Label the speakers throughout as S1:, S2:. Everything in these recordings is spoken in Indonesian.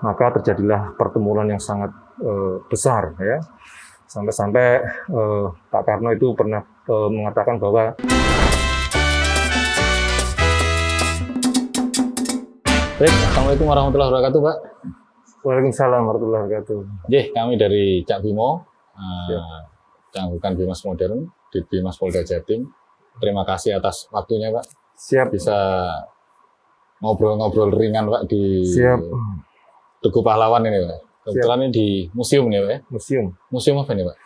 S1: maka terjadilah pertempuran yang sangat besar, ya. Sampai-sampai Pak Karno itu pernah mengatakan bahwa
S2: Baik, Assalamualaikum warahmatullahi wabarakatuh, Pak.
S1: Waalaikumsalam warahmatullahi wabarakatuh.
S2: Kami dari Cak Bimo, Canggukan Bimas Modern di Bimas Polda Jatim. Terima kasih atas waktunya, Pak.
S1: Siap.
S2: Bisa ngobrol-ngobrol ringan, Pak, di
S1: Siap.
S2: Tugu Pahlawan ini, Pak. Kebetulan ini di museum nih, Pak. Ya? Museum apa nih, Pak?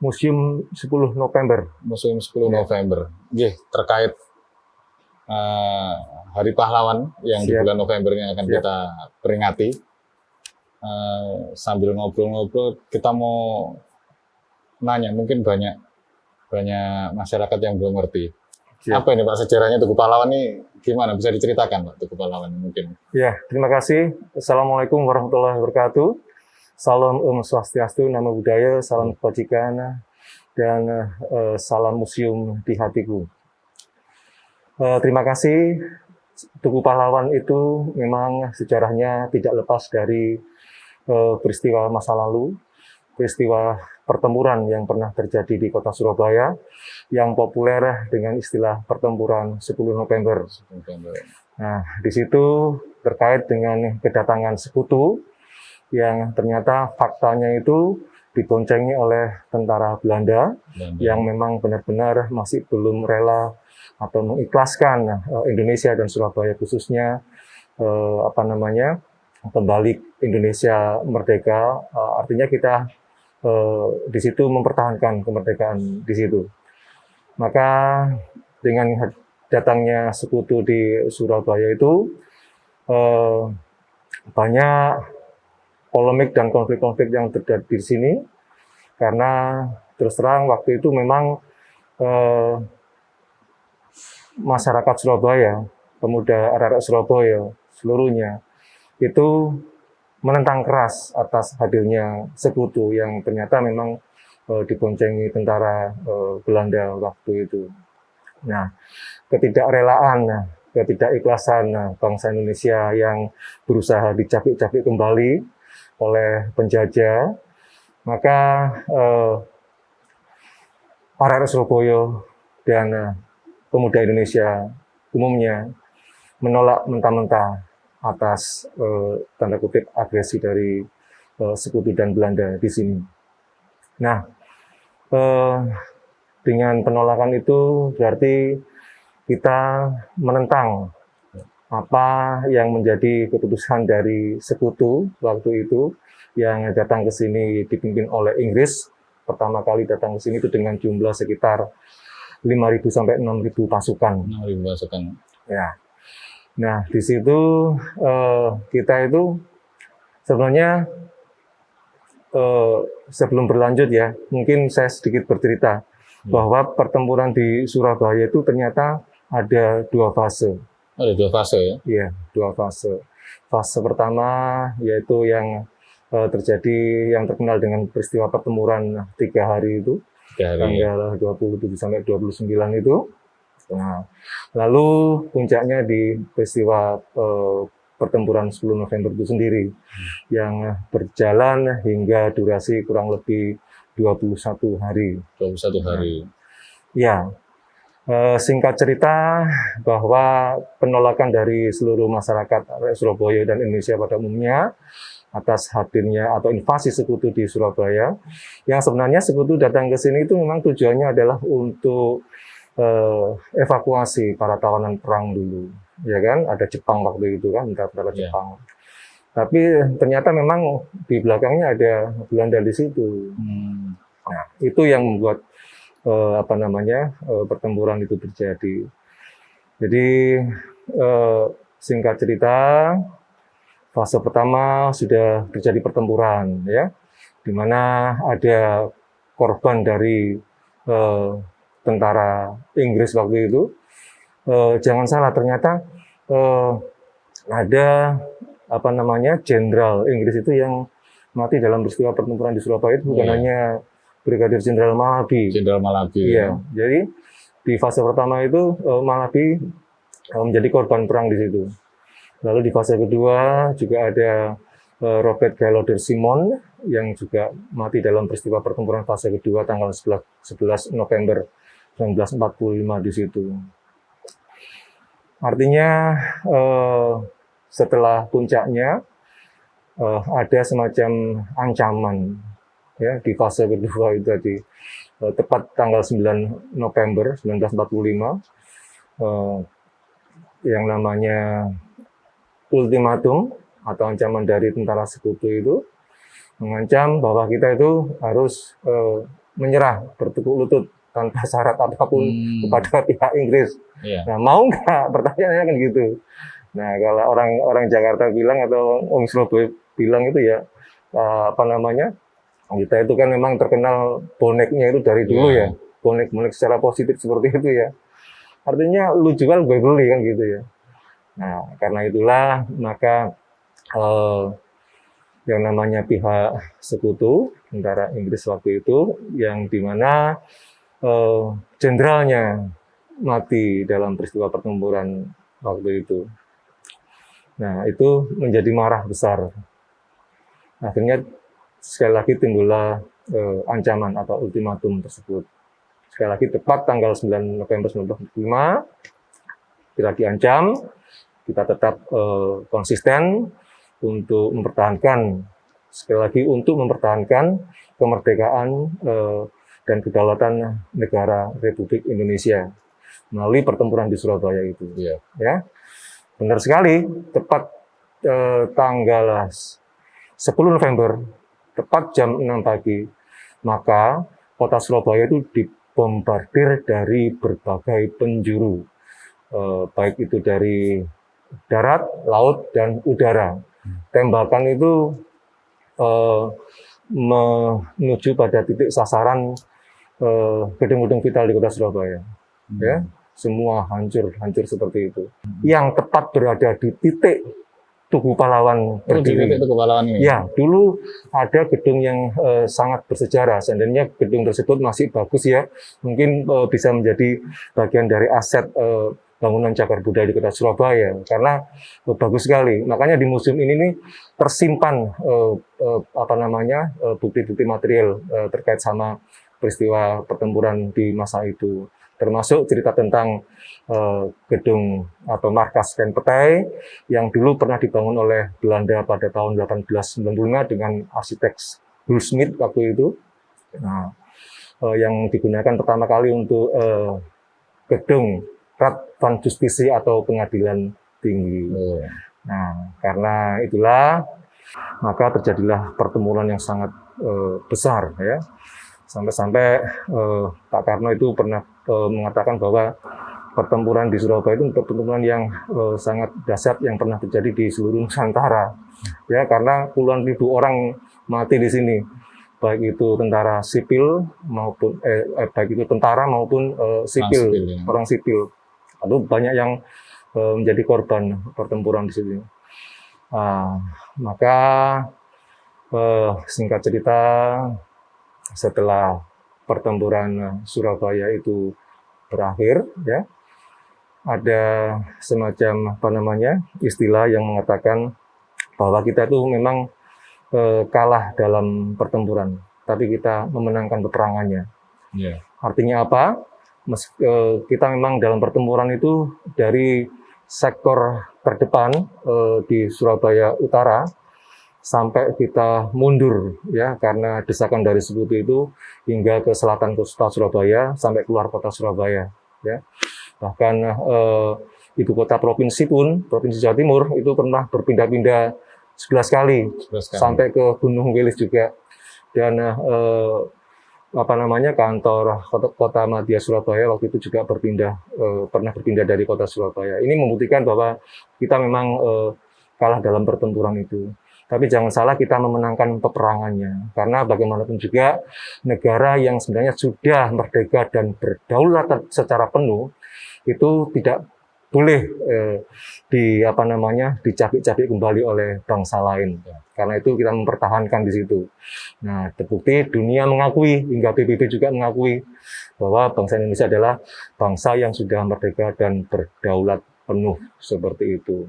S1: Museum 10 November.
S2: Museum 10 November. Terkait Hari Pahlawan yang di bulan November ini akan kita peringati. Sambil ngobrol-ngobrol, kita mau nanya, mungkin banyak masyarakat yang belum ngerti. Apa ini, Pak, sejarahnya Tugu Pahlawan ini gimana? Bisa diceritakan, Pak, Tugu Pahlawan mungkin?
S1: Ya, terima kasih. Assalamualaikum warahmatullahi wabarakatuh. Salam Om Swastiastu, Namo Buddhaya, salam kebajikan, dan salam museum di hatiku. Terima kasih. Tugu Pahlawan itu memang sejarahnya tidak lepas dari peristiwa masa lalu, peristiwa pertempuran yang pernah terjadi di kota Surabaya, yang populer dengan istilah pertempuran 10 November. Nah, di situ terkait dengan kedatangan sekutu, yang ternyata faktanya itu diboncengi oleh tentara Belanda, yang memang benar-benar masih belum rela atau mengikhlaskan Indonesia dan Surabaya khususnya kembali Indonesia merdeka. Artinya kita di situ mempertahankan kemerdekaan di situ. Maka dengan datangnya sekutu di Surabaya itu banyak polemik dan konflik-konflik yang terjadi di sini, karena terus terang waktu itu memang masyarakat Surabaya, pemuda arek-arek Surabaya seluruhnya itu menentang keras atas hadirnya sekutu yang ternyata memang diboncengi tentara Belanda waktu itu. Nah, ketidakrelaan, ketidakikhlasan bangsa Indonesia yang berusaha dicapik-capik kembali oleh penjajah, maka arek-arek Surabaya dan pemuda Indonesia umumnya menolak mentah-mentah atas tanda kutip agresi dari sekutu dan Belanda di sini. Nah, dengan penolakan itu berarti kita menentang apa yang menjadi keputusan dari sekutu waktu itu yang datang ke sini dipimpin oleh Inggris. Pertama kali datang ke sini itu dengan jumlah sekitar 5.000 sampai 6.000 pasukan.
S2: 6.000 pasukan.
S1: Ya. Nah, di situ kita itu sebenarnya sebelum berlanjut ya, mungkin saya sedikit bercerita bahwa pertempuran di Surabaya itu ternyata ada 2 fase.
S2: Ada 2 fase ya?
S1: Iya, 2 fase. Fase pertama yaitu yang terjadi yang terkenal dengan peristiwa pertempuran 3 hari itu. Tanggal 27 sampai 29 itu. Nah, lalu puncaknya di peristiwa pertempuran 10 November itu sendiri, yang berjalan hingga durasi kurang lebih 21 hari.
S2: 21 hari.
S1: Ya, singkat cerita bahwa penolakan dari seluruh masyarakat Surabaya dan Indonesia pada umumnya atas hadirnya atau invasi sekutu di Surabaya, yang sebenarnya sekutu datang ke sini itu memang tujuannya adalah untuk evakuasi para tawanan perang dulu, ya kan? Ada Jepang waktu itu kan, tentara Jepang. Tapi ternyata memang di belakangnya ada Belanda di situ. Nah, itu yang membuat pertempuran itu terjadi. Jadi singkat cerita, fase pertama sudah terjadi pertempuran, ya, di mana ada korban dari tentara Inggris waktu itu. Jangan salah, ternyata ada jenderal Inggris itu yang mati dalam peristiwa pertempuran di Surabaya itu bukan hanya Brigadir Jenderal Malabi.
S2: Jenderal Malabi.
S1: Iya, jadi di fase pertama itu Malabi menjadi korban perang di situ. Lalu di fase kedua juga ada Robert Gaylord Simon yang juga mati dalam peristiwa pertempuran fase kedua tanggal 11 November 1945 di situ. Artinya setelah puncaknya ada semacam ancaman ya di fase kedua itu tadi, tepat tanggal 9 November 1945 yang namanya ultimatum atau ancaman dari tentara sekutu itu mengancam bahwa kita itu harus menyerah, bertekuk lutut tanpa syarat apapun kepada pihak Inggris. Nah, mau nggak? Pertanyaannya kan gitu. Nah, kalau orang Jakarta bilang atau orang Surabaya bilang itu ya kita itu kan memang terkenal boneknya itu dari dulu ya, bonek-bonek secara positif seperti itu ya. Artinya lu jual gue beli kan gitu ya. Nah, karena itulah maka yang namanya pihak sekutu tentara Inggris waktu itu yang dimana jenderalnya mati dalam peristiwa pertempuran waktu itu. Nah, itu menjadi marah besar. Akhirnya sekali lagi timbullah ancaman atau ultimatum tersebut. Sekali lagi tepat tanggal 9 November 1945 kita diancam, kita tetap konsisten untuk mempertahankan, sekali lagi untuk mempertahankan kemerdekaan dan kedaulatan negara Republik Indonesia melalui pertempuran di Surabaya itu. Ya, benar sekali. Tepat tanggal 10 November, tepat jam 6 pagi, maka kota Surabaya itu dibombardir dari berbagai penjuru, baik itu dari darat, laut, dan udara. Tembakan itu menuju pada titik sasaran gedung-gedung vital di kota Surabaya. Ya, semua hancur seperti itu. Yang tepat berada di titik Tugu Pahlawan berdiri.
S2: Tugu Pahlawan ini.
S1: Ya, dulu ada gedung yang sangat bersejarah. Seandainya gedung tersebut masih bagus ya, mungkin bisa menjadi bagian dari aset bangunan cagar budaya di kota Surabaya karena bagus sekali. Makanya di museum ini nih tersimpan bukti-bukti material terkait sama peristiwa pertempuran di masa itu, termasuk cerita tentang gedung atau markas Ken Petai yang dulu pernah dibangun oleh Belanda pada tahun 1895 dengan arsitek Guldsmith waktu itu. Nah, yang digunakan pertama kali untuk gedung Raad van Justitie atau pengadilan tinggi. Nah, karena itulah maka terjadilah pertempuran yang sangat besar ya. Sampai-sampai Pak Karno itu pernah mengatakan bahwa pertempuran di Surabaya itu pertempuran yang sangat dahsyat yang pernah terjadi di seluruh Nusantara. Ya, karena puluhan ribu orang mati di sini. Baik itu tentara sipil maupun baik itu tentara maupun sipil, orang sipil. Lalu banyak yang menjadi korban pertempuran di sini. Maka singkat cerita, setelah pertempuran Surabaya itu berakhir, ya, ada semacam istilah yang mengatakan bahwa kita itu memang kalah dalam pertempuran, tapi kita memenangkan peperangannya. Artinya apa? Kita memang dalam pertempuran itu dari sektor terdepan di Surabaya Utara sampai kita mundur ya karena desakan dari sekutu itu hingga ke selatan kota Surabaya sampai keluar kota Surabaya ya. Bahkan ibu kota provinsi pun, Provinsi Jawa Timur itu pernah berpindah-pindah 11 kali sampai ke Gunung Wilis juga. Dan kantor kota Madya Surabaya waktu itu juga pernah berpindah dari kota Surabaya. Ini membuktikan bahwa kita memang kalah dalam pertempuran itu. Tapi jangan salah, kita memenangkan peperangannya. Karena bagaimanapun juga negara yang sebenarnya sudah merdeka dan berdaulat secara penuh itu tidak boleh dicapik-capik kembali oleh bangsa lain. Karena itu kita mempertahankan di situ. Nah, terbukti dunia mengakui, hingga PBB juga mengakui bahwa bangsa Indonesia adalah bangsa yang sudah merdeka dan berdaulat penuh seperti itu.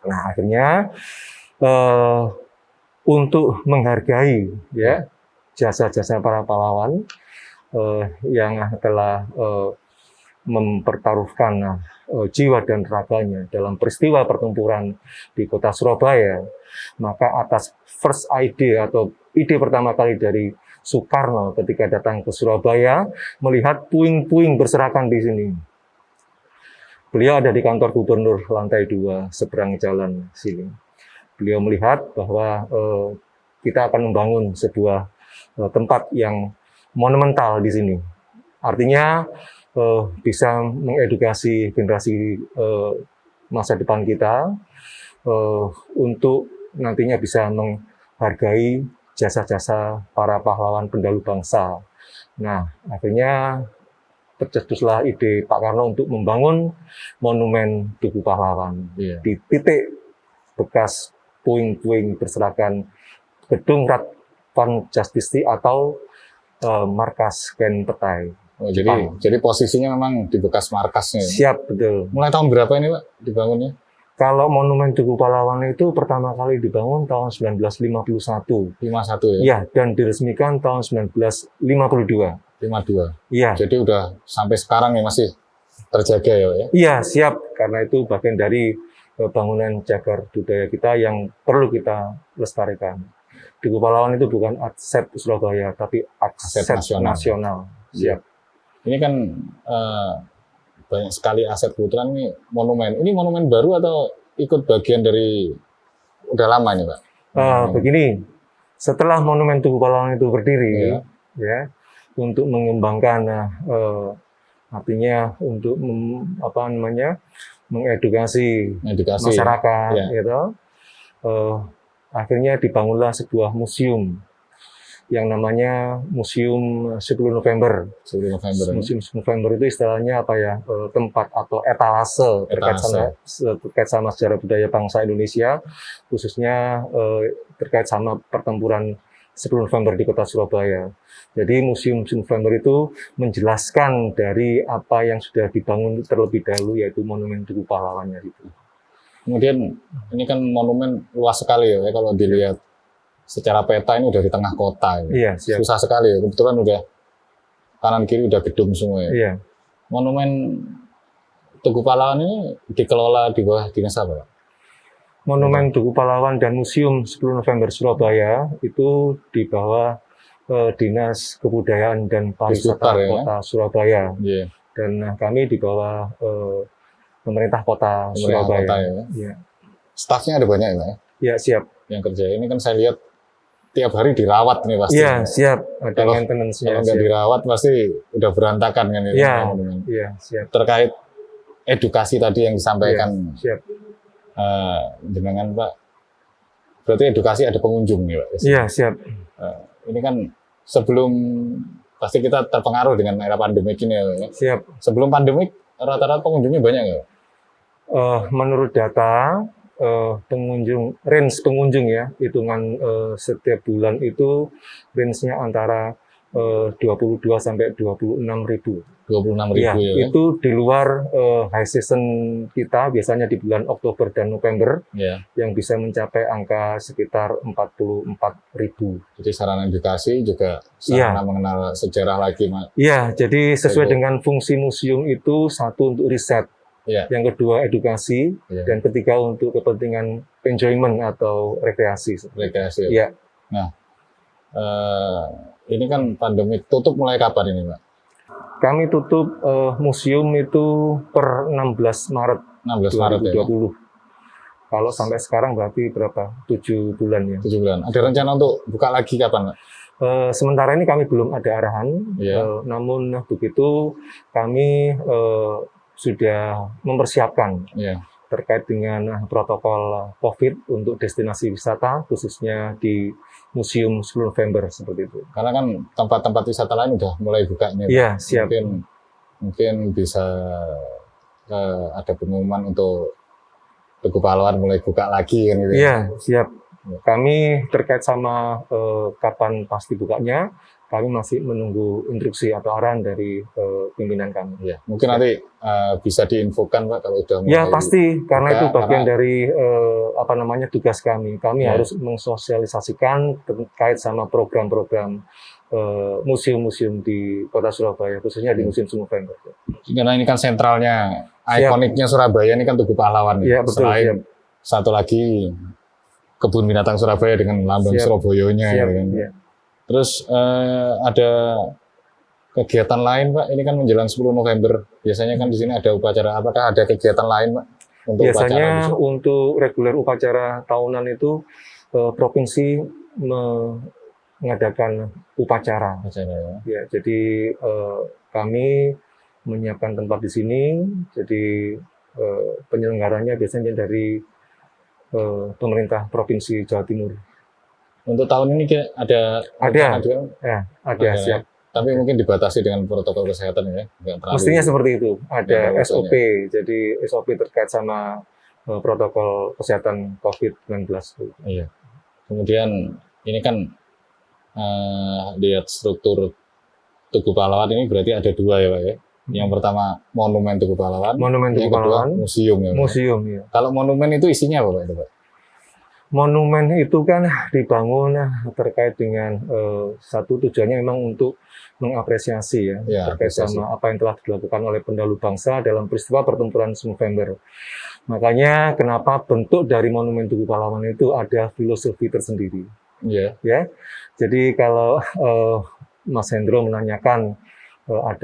S1: Nah, akhirnya untuk menghargai ya jasa-jasa para pahlawan yang telah mempertaruhkan jiwa dan raganya dalam peristiwa pertempuran di kota Surabaya. Maka atas first idea atau ide pertama kali dari Soekarno ketika datang ke Surabaya melihat puing-puing berserakan di sini. Beliau ada di kantor gubernur lantai 2 seberang jalan sini. Beliau melihat bahwa kita akan membangun sebuah tempat yang monumental di sini. Artinya bisa mengedukasi generasi masa depan kita untuk nantinya bisa menghargai jasa-jasa para pahlawan pendahulu bangsa. Nah, akhirnya tercetuslah ide Pak Karno untuk membangun monumen Tugu Pahlawan di titik bekas puing-puing berserakan gedung Radvan Justisi atau markas Ken Petai.
S2: Oh, jadi posisinya memang di bekas markasnya.
S1: Siap, betul.
S2: Mulai tahun berapa ini Pak dibangunnya?
S1: Kalau monumen Tugu Pahlawan itu pertama kali dibangun tahun 1951.
S2: 51 ya?
S1: Iya, dan diresmikan tahun 1952.
S2: 52.
S1: Iya.
S2: Jadi udah sampai sekarang ya masih terjaga ya, Pak ya?
S1: Iya, siap. Karena itu bagian dari bangunan cagar budaya kita yang perlu kita lestarikan. Tugu Pahlawan itu bukan aset Surabaya, tapi aset nasional. Siap.
S2: Ini kan banyak sekali aset, kebetulan ini monumen. Ini monumen baru atau ikut bagian dari udah lama ini, Pak?
S1: Begini, setelah monumen Tugu Pahlawan itu berdiri, ya, untuk mengembangkan, artinya untuk mengedukasi masyarakat, gitu. Akhirnya dibangunlah sebuah museum yang namanya Museum 10 November. 10 November. Museum 10 November itu istilahnya apa ya? Tempat atau etalase terkait sama sejarah budaya bangsa Indonesia, khususnya terkait sama pertempuran 10 November di kota Surabaya. Jadi Museum 10 November itu menjelaskan dari apa yang sudah dibangun terlebih dahulu, yaitu monumen Tugu Pahlawannya itu.
S2: Kemudian ini kan monumen luas sekali ya, kalau dilihat secara peta ini udah di tengah kota ya.
S1: Iya, siap.
S2: Susah sekali ya, kebetulan udah kanan kiri udah gedung semua ya.
S1: Iya.
S2: Monumen Tugu Pahlawan ini dikelola di bawah dinas apa, Pak?
S1: Monumen Tugu Pahlawan dan Museum 10 November Surabaya itu di bawah Dinas Kebudayaan dan Pariwisata Kota Surabaya.
S2: Yeah.
S1: Dan kami di bawah pemerintah Kota Surabaya.
S2: Kota, ya.
S1: Yeah.
S2: Stafnya ada banyak ya, Pak?
S1: Ya, siap.
S2: Yang kerja ini kan saya lihat tiap hari dirawat nih pasti.
S1: Iya, siap. Ada maintenance-nya.
S2: Kalau nggak dirawat pasti udah berantakan kan itu.
S1: Iya, siap.
S2: Terkait edukasi tadi yang disampaikan.
S1: Siap.
S2: Dengan Pak, berarti edukasi ada pengunjung nih Pak?
S1: Iya, siap.
S2: Ini kan sebelum, pasti kita terpengaruh dengan era pandemik ini ya Pak?
S1: Siap.
S2: Sebelum pandemik, rata-rata pengunjungnya banyak nggak?
S1: Menurut data, range pengunjung ya, hitungan setiap bulan itu range-nya antara 22 sampai 26 ribu.
S2: 26 ribu ya?
S1: Itu di luar high season kita, biasanya di bulan Oktober dan November, yang bisa mencapai angka sekitar 44 ribu.
S2: Jadi sarana edukasi juga sarana mengenal sejarah lagi, Mas?
S1: Iya, jadi sesuai dengan fungsi museum itu, satu untuk riset, yang kedua edukasi, dan ketiga untuk kepentingan enjoyment atau rekreasi.
S2: Rekreasi. Iya. Nah, ini kan pandemi tutup mulai kapan ini, Pak?
S1: Kami tutup museum itu per 16 Maret 2020. Ya? Kalau sampai sekarang berarti berapa? 7 bulan ya.
S2: 7 bulan. Ada rencana untuk buka lagi kapan, Pak?
S1: Sementara ini kami belum ada arahan, namun begitu kami sudah mempersiapkan terkait dengan protokol COVID untuk destinasi wisata, khususnya di Museum 10 November seperti itu.
S2: Karena kan tempat-tempat wisata lain udah mulai bukanya.
S1: Iya, siap.
S2: Mungkin bisa ada pengumuman untuk Tugu Pahlawan mulai buka lagi kan gitu.
S1: Iya, siap. Kami terkait sama kapan pasti bukanya, kami masih menunggu instruksi atau arahan dari pimpinan kami.
S2: Ya, mungkin nanti bisa diinfokan Pak kalau udah
S1: Ya
S2: mulai
S1: pasti, karena
S2: buka,
S1: itu bagian
S2: karena-
S1: dari tugas kami. Kami
S2: Ya.
S1: harus mensosialisasikan terkait sama program-program museum-museum di Kota Surabaya, khususnya di Museum Sumur Vember.
S2: Karena ini kan sentralnya, ikoniknya Surabaya ini kan Tugu Pahlawan.
S1: Iya, betul,
S2: Selain satu lagi Kebun Binatang Surabaya dengan lambang
S1: Siap.
S2: Surabayanya.
S1: Siap,
S2: kan.
S1: ya.
S2: Terus ada kegiatan lain Pak, ini kan menjelang 10 November. Biasanya kan di sini ada upacara, apakah ada kegiatan lain Pak? Untuk
S1: Biasanya
S2: upacara
S1: untuk reguler upacara tahunan itu provinsi mengadakan upacara.
S2: ya.
S1: Ya, jadi kami menyiapkan tempat di sini. Jadi penyelenggaranya biasanya dari pemerintah provinsi Jawa Timur.
S2: Untuk tahun ini ada
S1: Ada.
S2: juga?
S1: Ya, ada siap.
S2: Tapi mungkin dibatasi dengan protokol kesehatan ya. Nggak terlalu-
S1: Mestinya seperti itu. Ada
S2: Ya,
S1: SOP. Jadi SOP terkait sama protokol kesehatan COVID-19.
S2: Iya. Kemudian ini kan lihat struktur Tugu Pahlawan ini berarti ada dua ya Pak ya. Yang pertama Monumen Tugu Pahlawan.
S1: Monumen Tugu
S2: yang kedua
S1: Pahlawan.
S2: museum ya Pak.
S1: Museum, ya.
S2: Kalau monumen itu isinya apa Pak itu Pak?
S1: Monumen itu kan dibangun terkait dengan satu tujuannya memang untuk mengapresiasi
S2: Ya,
S1: terkait
S2: apresiasi.
S1: sama apa yang telah dilakukan oleh pendahulu bangsa dalam peristiwa pertempuran November. Makanya kenapa bentuk dari Monumen Tugu Pahlawan itu ada filosofi tersendiri.
S2: Iya.
S1: Ya, jadi kalau Mas Hendro menanyakan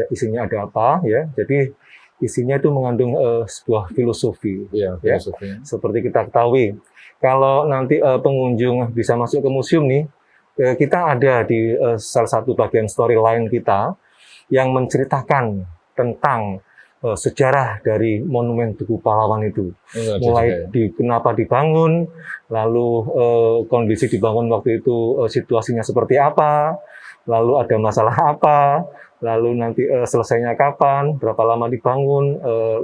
S1: isinya ada apa, ya, jadi isinya itu mengandung sebuah filosofi.
S2: Iya,
S1: Ya.
S2: filosofinya.
S1: Seperti kita ketahui, kalau nanti pengunjung bisa masuk ke museum nih, kita ada di salah satu bagian storyline kita yang menceritakan tentang sejarah dari Monumen Tugu Pahlawan itu.
S2: Ini ada juga ya.
S1: Mulai kenapa dibangun, lalu kondisi dibangun waktu itu situasinya seperti apa, lalu ada masalah apa, lalu nanti selesainya kapan, berapa lama dibangun,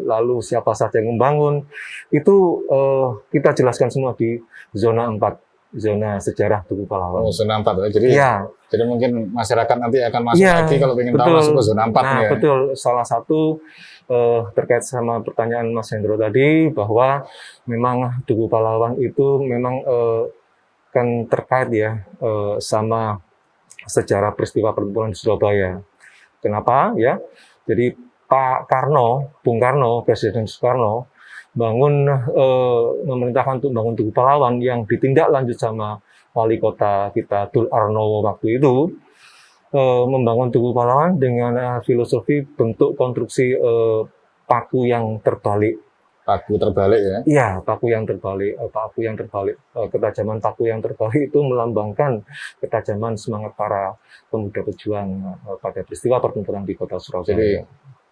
S1: lalu siapa saja yang membangun, itu kita jelaskan semua di zona 4, zona sejarah Tugu Pahlawan.
S2: Oh, zona 4 ya. Jadi
S1: Iya,
S2: jadi mungkin masyarakat nanti akan masuk
S1: Iya,
S2: lagi kalau ingin tahu
S1: betul.
S2: masuk ke zona 4
S1: Nah,
S2: ya.
S1: betul. Salah satu terkait sama pertanyaan Mas Hendro tadi, bahwa memang Tugu Pahlawan itu memang kan terkait ya sama sejarah peristiwa pertempuran di Surabaya. Kenapa? Ya, jadi Pak Karno, Bung Karno, Presiden Soekarno memerintahkan untuk bangun Tugu Pahlawan yang ditindaklanjut sama wali kota kita Dul Arnowo waktu itu, membangun Tugu Pahlawan dengan filosofi bentuk konstruksi paku yang terbalik.
S2: Paku terbalik ya.
S1: Iya, paku yang terbalik. Paku yang terbalik. Ketajaman paku yang terbalik itu melambangkan ketajaman semangat para pemuda pejuang pada peristiwa pertempuran di Kota Surabaya.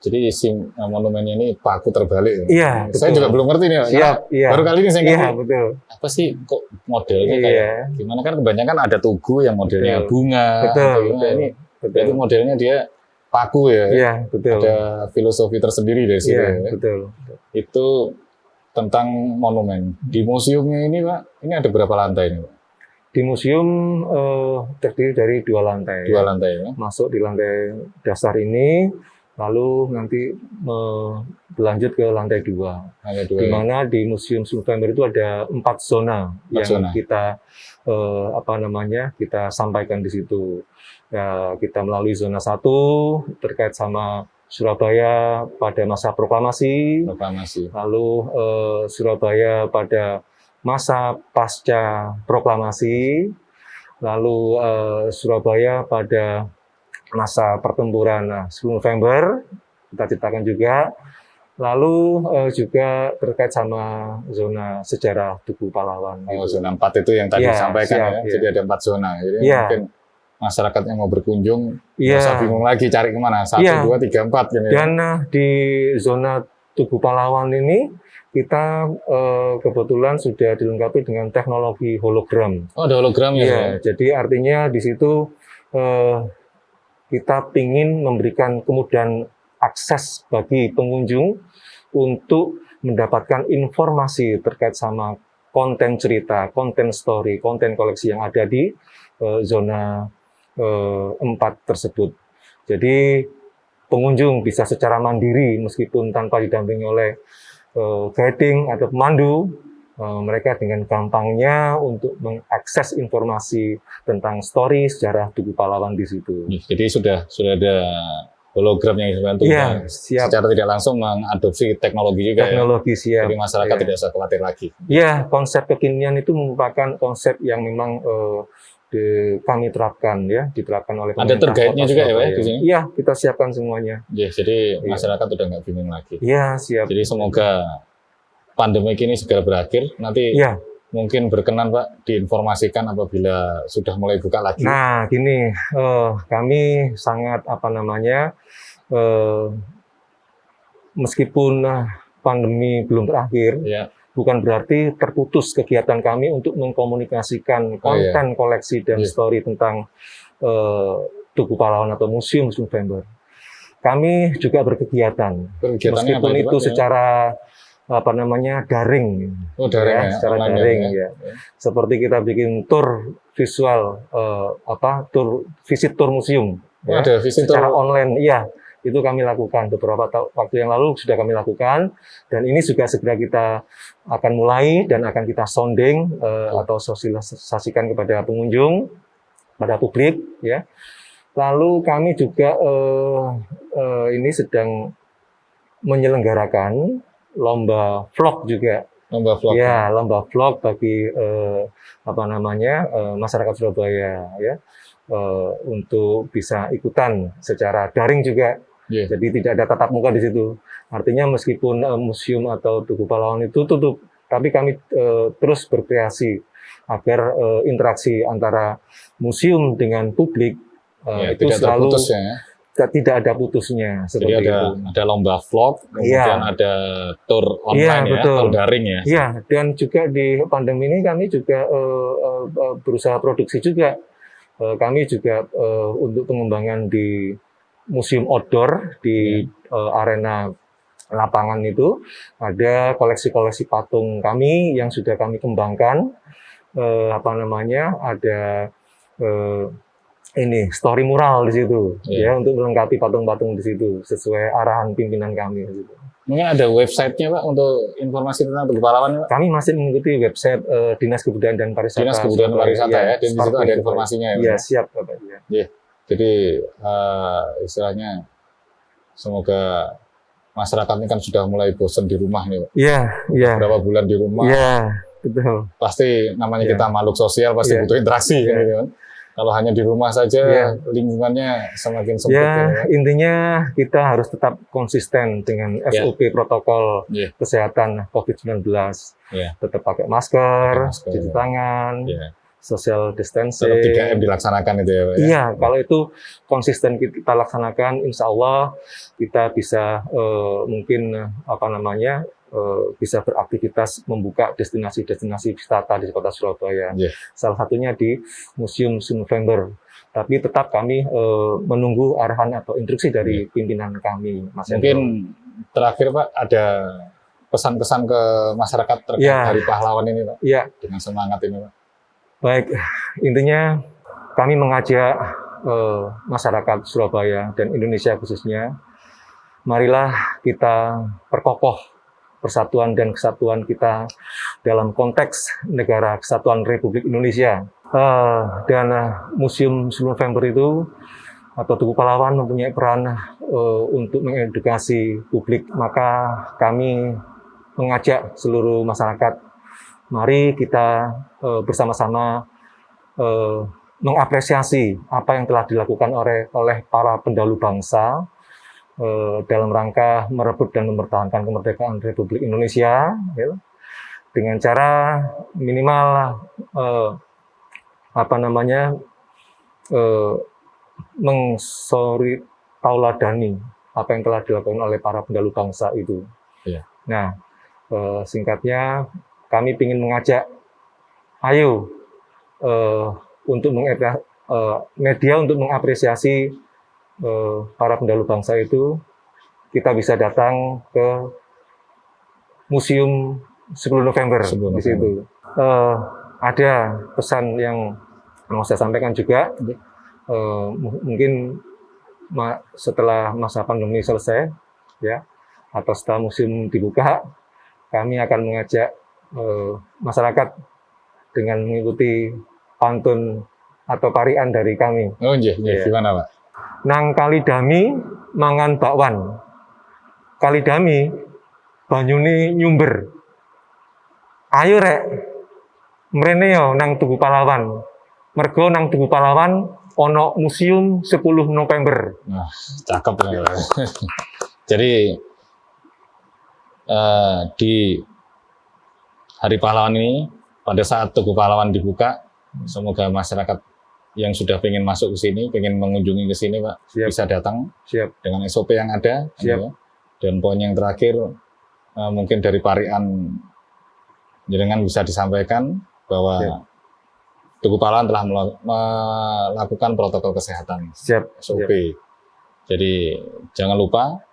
S2: Jadi isi monumennya ini paku terbalik ya.
S1: Iya,
S2: Saya
S1: betul.
S2: juga belum ngerti nih. Pak.
S1: Siap, iya.
S2: Baru kali ini saya
S1: Iya,
S2: ngerti.
S1: betul.
S2: Apa sih kok modelnya
S1: Iya.
S2: kayak gimana kan kebanyakan ada tugu yang modelnya
S1: Betul.
S2: bunga.
S1: Betul,
S2: atau gimana.
S1: betul.
S2: Ini
S1: Betul.
S2: berarti modelnya dia paku ya.
S1: Iya, betul.
S2: Ada filosofi tersendiri dari situ
S1: Iya,
S2: ya.
S1: betul.
S2: Itu tentang monumen. Di museumnya ini Pak, ini ada berapa lantai ini Pak?
S1: Di museum terdiri dari 2 lantai.
S2: 2 lantai ya.
S1: Masuk di lantai dasar ini, lalu nanti berlanjut ke lantai 2.
S2: Lantai 2.
S1: Di mana di Museum Sumur Vember itu ada 4 zona
S2: 4
S1: yang
S2: zona.
S1: kita kita sampaikan di situ. Ya, kita melalui zona 1 terkait sama Surabaya pada masa proklamasi,
S2: Proklamasi.
S1: lalu Surabaya pada masa pasca proklamasi, lalu Surabaya pada masa pertempuran 10 November, kita ceritakan juga. Lalu juga terkait sama zona sejarah Tugu Pahlawan.
S2: Oh,
S1: gitu.
S2: zona 4 itu yang tadi
S1: Iya,
S2: disampaikan
S1: siap,
S2: ya.
S1: iya.
S2: Jadi ada 4 zona. Jadi
S1: Iya.
S2: mungkin masyarakat yang mau berkunjung
S1: Iya.
S2: nggak usah bingung lagi cari kemana. 1,
S1: Iya.
S2: 2, 3, 4 gitu ya.
S1: Dan di zona Tugu Pahlawan ini kita kebetulan sudah dilengkapi dengan teknologi hologram.
S2: Oh, ada hologram ya.
S1: Iya,
S2: Pak?
S1: jadi artinya di situ kita ingin memberikan kemudahan akses bagi pengunjung untuk mendapatkan informasi terkait sama konten cerita, konten story, konten koleksi yang ada di zona 4 tersebut. Jadi pengunjung bisa secara mandiri meskipun tanpa didampingi oleh guiding atau pemandu, mereka dengan gampangnya untuk mengakses informasi tentang story sejarah Tugu Pahlawan di situ.
S2: Jadi sudah ada hologram yang untuk secara tidak langsung mengadopsi teknologi juga
S1: teknologi,
S2: ya. Jadi masyarakat tidak usah khawatir lagi.
S1: Ya, konsep kekinian itu merupakan konsep yang memang kami terapkan ya, diterapkan oleh
S2: pemerintah. Ada tour guide-nya juga ya, Pak, di sini?
S1: Iya, kita siapkan semuanya.
S2: Ya, jadi masyarakat udah nggak bingung lagi.
S1: Iya, siap.
S2: Jadi semoga pandemi ini segera berakhir. Nanti mungkin berkenan Pak diinformasikan apabila sudah mulai buka lagi.
S1: Nah, gini, kami sangat meskipun pandemi belum berakhir, bukan berarti terputus kegiatan kami untuk mengkomunikasikan konten koleksi dan story tentang Tugu Pahlawan atau Museum November. Kami juga berkegiatan, meskipun itu secara daring, secara daring ya. Seperti kita bikin tour visual, visit tour museum,
S2: ada visit
S1: secara online, itu kami lakukan beberapa waktu yang lalu sudah kami lakukan, dan ini juga segera kita akan mulai dan akan kita sounding atau sosialisasikan kepada pengunjung, pada publik, ya. Lalu kami juga ini sedang menyelenggarakan lomba vlog juga.
S2: Lomba vlog.
S1: Ya, lomba vlog bagi masyarakat Surabaya ya. Untuk bisa ikutan secara daring juga. Jadi tidak ada tatap muka di situ. Artinya meskipun museum atau Tugu Pahlawan itu tutup, tapi kami terus berkreasi agar interaksi antara museum dengan publik itu
S2: tidak
S1: selalu
S2: terputus ya.
S1: Tidak ada putusnya seperti
S2: jadi ada lomba vlog, kemudian ada tour online tour daring ya.
S1: Iya, dan juga di pandemi ini kami juga berusaha produksi juga. Kami juga untuk pengembangan di museum outdoor di arena lapangan itu ada koleksi-koleksi patung kami yang sudah kami kembangkan. Ada ini story mural di situ ya, untuk melengkapi patung-patung di situ sesuai arahan pimpinan kami gitu.
S2: Mungkin ada websitenya Pak untuk informasi tentang Tugu Pahlawan Pak?
S1: Kami masih mengikuti website Dinas Kebudayaan dan Pariwisata.
S2: Dinas Kebudayaan dan Pariwisata ya, dan di situ ada informasinya ya.
S1: Iya, siap Bapak.
S2: Iya. Jadi istilahnya semoga masyarakat ini kan sudah mulai bosan di rumah nih Pak.
S1: Iya.
S2: Berapa bulan di rumah.
S1: Iya, betul.
S2: Pasti namanya kita makhluk sosial, pasti butuh interaksi gitu kan. Kalau hanya di rumah saja, lingkungannya semakin sempit.
S1: Ya, intinya kita harus tetap konsisten dengan SOP protokol kesehatan COVID-19. Tetap pakai masker, cuci tangan, social distancing.
S2: Tetap 3M dilaksanakan itu ya Pak?
S1: Iya, kalau itu konsisten kita laksanakan, insya Allah kita bisa bisa beraktivitas membuka destinasi-destinasi wisata di kota Surabaya. Salah satunya di Museum November. Tapi tetap kami menunggu arahan atau instruksi dari pimpinan kami, Mas Hendro.
S2: Mungkin terakhir Pak, ada pesan-pesan ke masyarakat terkait Hari Pahlawan ini Pak? Dengan semangat ini Pak.
S1: Baik, intinya kami mengajak masyarakat Surabaya dan Indonesia khususnya, marilah kita perkokoh persatuan dan kesatuan kita dalam konteks Negara Kesatuan Republik Indonesia. Dan Museum November itu atau Tugu Pahlawan mempunyai peran untuk mengedukasi publik. Maka kami mengajak seluruh masyarakat, mari kita bersama-sama mengapresiasi apa yang telah dilakukan oleh para pendahulu bangsa dalam rangka merebut dan mempertahankan kemerdekaan Republik Indonesia, ya, dengan cara minimal tauladani apa yang telah dilakukan oleh para pendahulu bangsa itu. Nah, singkatnya kami ingin mengajak, ayo untuk media untuk mengapresiasi para pendahulu bangsa itu, kita bisa datang ke Museum 10 November
S2: 10
S1: di situ. Ada pesan yang mau saya sampaikan juga. Mungkin setelah masa pandemi selesai, ya, atau setelah museum dibuka, kami akan mengajak masyarakat dengan mengikuti pantun atau parian dari kami.
S2: Oh iya,
S1: Ya.
S2: gimana Pak?
S1: Nang kalidami mangan bakwan. Kalidami banyune nyumber. Ayo rek, mrene yo nang Tugu Pahlawan. Mergo nang Tugu Pahlawan ono museum 10 November.
S2: Nah, cakep ya. Jadi di Hari Pahlawan ini, pada saat Tugu Pahlawan dibuka, semoga masyarakat yang sudah pengen masuk ke sini, pengen mengunjungi ke sini, Pak,
S1: Siap.
S2: bisa datang
S1: Siap.
S2: dengan SOP yang ada.
S1: Siap.
S2: Ya. Dan poin yang terakhir, mungkin dari parian jenengan bisa disampaikan bahwa
S1: Siap.
S2: Tugu Pahlawan telah melakukan protokol kesehatan
S1: Siap.
S2: SOP.
S1: Siap.
S2: Jadi jangan lupa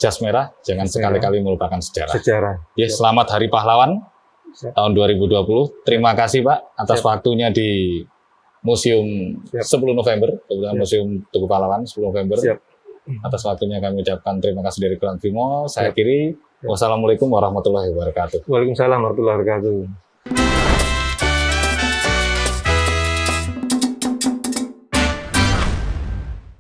S2: jas merah, jangan
S1: Jas merah.
S2: sekali-kali melupakan sejarah.
S1: Sejarah.
S2: Ya, selamat Hari Pahlawan
S1: Siap.
S2: tahun 2020. Terima kasih Pak atas
S1: Siap.
S2: waktunya di Museum
S1: Siap.
S2: 10 November, kebetulan
S1: Siap.
S2: Museum Tugu Pahlawan 10 November.
S1: Siap.
S2: Atas waktunya kami ucapkan terima kasih dari Kurang Bimo. Saya
S1: Siap.
S2: kiri.
S1: Siap.
S2: Wassalamualaikum warahmatullahi wabarakatuh.
S1: Waalaikumsalam warahmatullahi wabarakatuh.